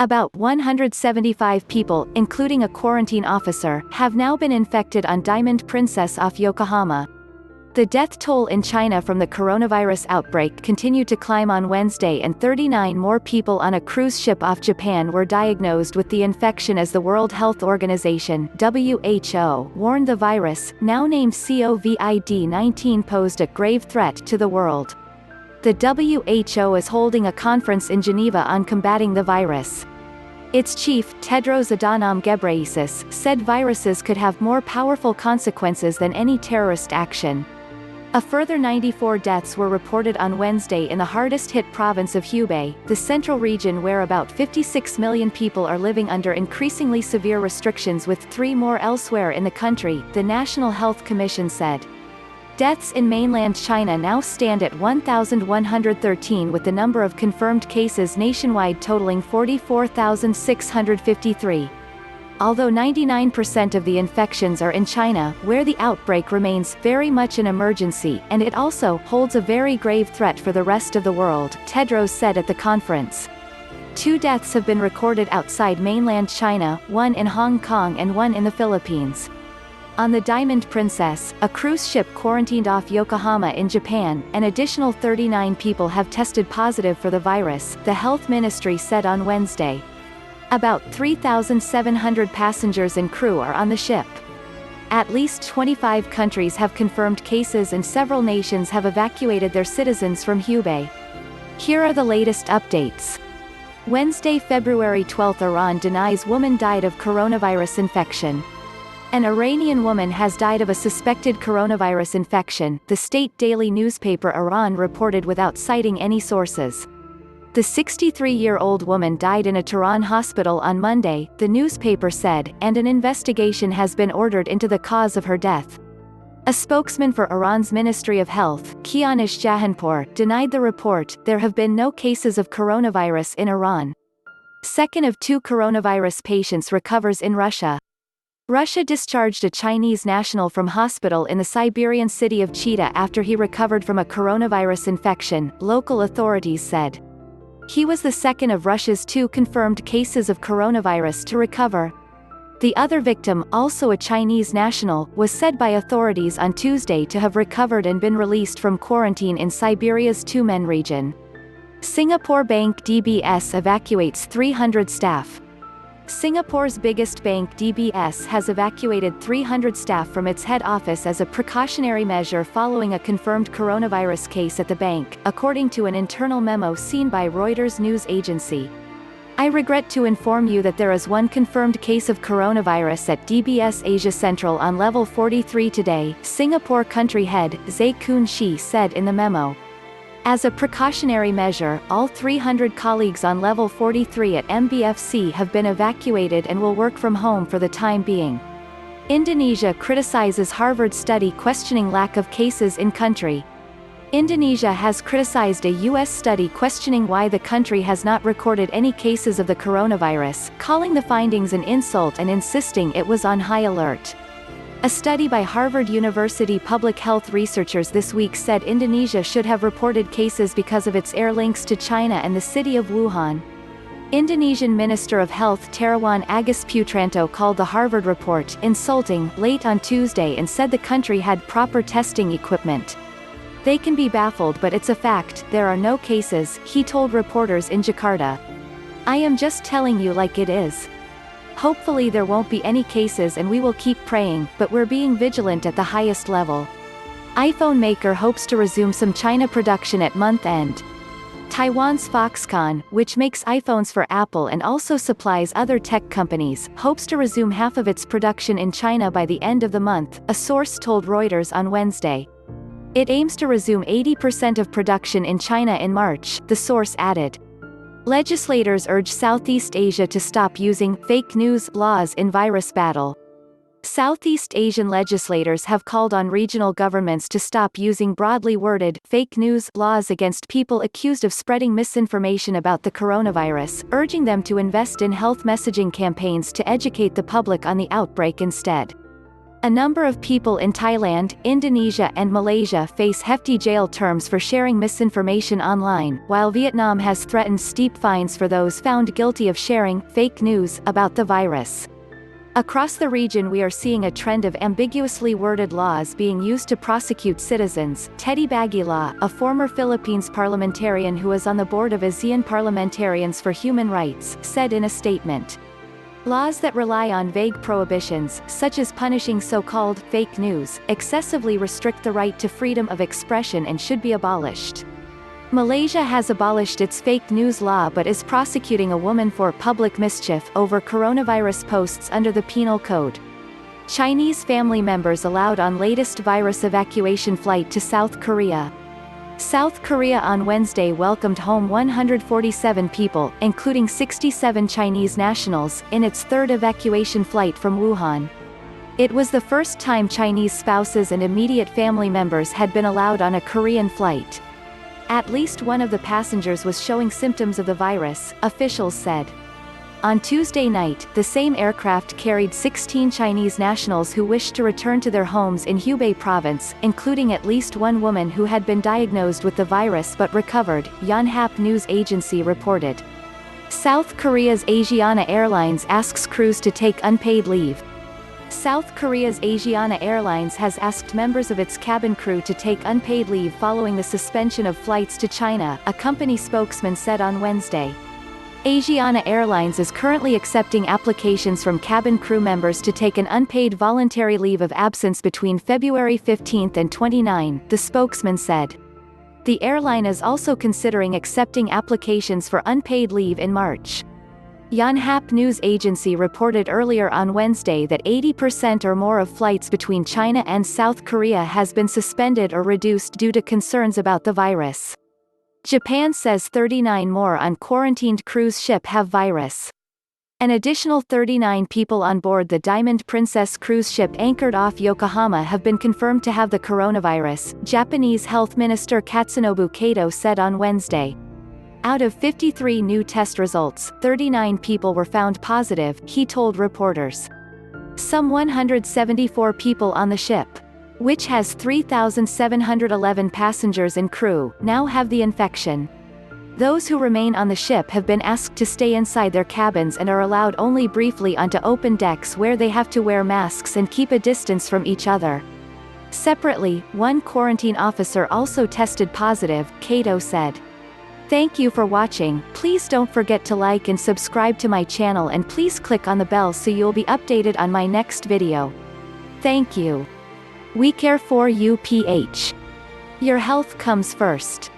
About 175 people, including a quarantine officer, have now been infected on Diamond Princess off Yokohama. The death toll in China from the coronavirus outbreak continued to climb on Wednesday, and 39 more people on a cruise ship off Japan were diagnosed with the infection as the World Health Organization (WHO) warned the virus, now named COVID-19, posed a grave threat to the world. The WHO is holding a conference in Geneva on combating the virus. Its chief, Tedros Adhanom Ghebreyesus, said viruses could have more powerful consequences than any terrorist action. A further 94 deaths were reported on Wednesday in the hardest-hit province of Hubei, the central region where about 56 million people are living under increasingly severe restrictions, with 3 more elsewhere in the country, the National Health Commission said. Deaths in mainland China now stand at 1,113, with the number of confirmed cases nationwide totaling 44,653. Although 99% of the infections are in China, where the outbreak remains very much an emergency, and it also holds a very grave threat for the rest of the world, Tedros said at the conference. 2 deaths have been recorded outside mainland China, 1 in Hong Kong and 1 in the Philippines. On the Diamond Princess, a cruise ship quarantined off Yokohama in Japan, an additional 39 people have tested positive for the virus, the health ministry said on Wednesday. About 3,700 passengers and crew are on the ship. At least 25 countries have confirmed cases, and several nations have evacuated their citizens from Hubei. Here are the latest updates. Wednesday, February 12, Iran denies woman died of coronavirus infection. An Iranian woman has died of a suspected coronavirus infection, the state daily newspaper Iran reported without citing any sources. The 63-year-old woman died in a Tehran hospital on Monday, the newspaper said, and an investigation has been ordered into the cause of her death. A spokesman for Iran's Ministry of Health, Kianish Jahanpour, denied the report. There have been no cases of coronavirus in Iran. Second of 2 coronavirus patients recovers in Russia. Russia discharged a Chinese national from hospital in the Siberian city of Chita after he recovered from a coronavirus infection, local authorities said. He was the second of Russia's 2 confirmed cases of coronavirus to recover. The other victim, also a Chinese national, was said by authorities on Tuesday to have recovered and been released from quarantine in Siberia's Tumen region. Singapore bank DBS evacuates 300 staff. Singapore's biggest bank DBS has evacuated 300 staff from its head office as a precautionary measure following a confirmed coronavirus case at the bank, according to an internal memo seen by Reuters news agency. I regret to inform you that there is 1 confirmed case of coronavirus at DBS Asia Central on level 43 today, Singapore country head, Zai Kun Shi said in the memo. As a precautionary measure, all 300 colleagues on level 43 at MBFC have been evacuated and will work from home for the time being. Indonesia criticizes Harvard study questioning lack of cases in country. Indonesia has criticized a U.S. study questioning why the country has not recorded any cases of the coronavirus, calling the findings an insult and insisting it was on high alert. A study by Harvard University public health researchers this week said Indonesia should have reported cases because of its air links to China and the city of Wuhan. Indonesian Minister of Health Terawan Agus Putranto called the Harvard report insulting late on Tuesday and said the country had proper testing equipment. They can be baffled, but it's a fact, there are no cases, he told reporters in Jakarta. I am just telling you like it is. Hopefully there won't be any cases and we will keep praying, but we're being vigilant at the highest level. iPhone maker hopes to resume some China production at month end. Taiwan's Foxconn, which makes iPhones for Apple and also supplies other tech companies, hopes to resume half of its production in China by the end of the month, a source told Reuters on Wednesday. It aims to resume 80% of production in China in March, the source added. Legislators urge Southeast Asia to stop using fake news laws in virus battle. Southeast Asian legislators have called on regional governments to stop using broadly worded fake news laws against people accused of spreading misinformation about the coronavirus, urging them to invest in health messaging campaigns to educate the public on the outbreak instead. A number of people in Thailand, Indonesia and Malaysia face hefty jail terms for sharing misinformation online, while Vietnam has threatened steep fines for those found guilty of sharing fake news about the virus. Across the region we are seeing a trend of ambiguously worded laws being used to prosecute citizens, Teddy Baguila, a former Philippines parliamentarian who is on the board of ASEAN Parliamentarians for Human Rights, said in a statement. Laws that rely on vague prohibitions, such as punishing so-called fake news, excessively restrict the right to freedom of expression and should be abolished. Malaysia has abolished its fake news law but is prosecuting a woman for public mischief over coronavirus posts under the Penal Code. Chinese family members allowed on latest virus evacuation flight to South Korea. South Korea on Wednesday welcomed home 147 people, including 67 Chinese nationals, in its third evacuation flight from Wuhan. It was the first time Chinese spouses and immediate family members had been allowed on a Korean flight. At least one of the passengers was showing symptoms of the virus, officials said. On Tuesday night, the same aircraft carried 16 Chinese nationals who wished to return to their homes in Hubei province, including at least one woman who had been diagnosed with the virus but recovered, Yonhap news agency reported. South Korea's Asiana Airlines asks crews to take unpaid leave. South Korea's Asiana Airlines has asked members of its cabin crew to take unpaid leave following the suspension of flights to China, a company spokesman said on Wednesday. Asiana Airlines is currently accepting applications from cabin crew members to take an unpaid voluntary leave of absence between February 15 and 29, the spokesman said. The airline is also considering accepting applications for unpaid leave in March. Yonhap news agency reported earlier on Wednesday that 80% or more of flights between China and South Korea has been suspended or reduced due to concerns about the virus. Japan says 39 more on quarantined cruise ship have virus. An additional 39 people on board the Diamond Princess cruise ship anchored off Yokohama have been confirmed to have the coronavirus, Japanese Health Minister Katsunobu Kato said on Wednesday. Out of 53 new test results, 39 people were found positive, he told reporters. Some 174 people on the ship, which has 3,711 passengers and crew, now have the infection. Those who remain on the ship have been asked to stay inside their cabins and are allowed only briefly onto open decks where they have to wear masks and keep a distance from each other. Separately, one quarantine officer also tested positive, Kato said. Thank you for watching. Please don't forget to like and subscribe to my channel and please click on the bell so you'll be updated on my next video. Thank you. WeCare for you PH. Your health comes first.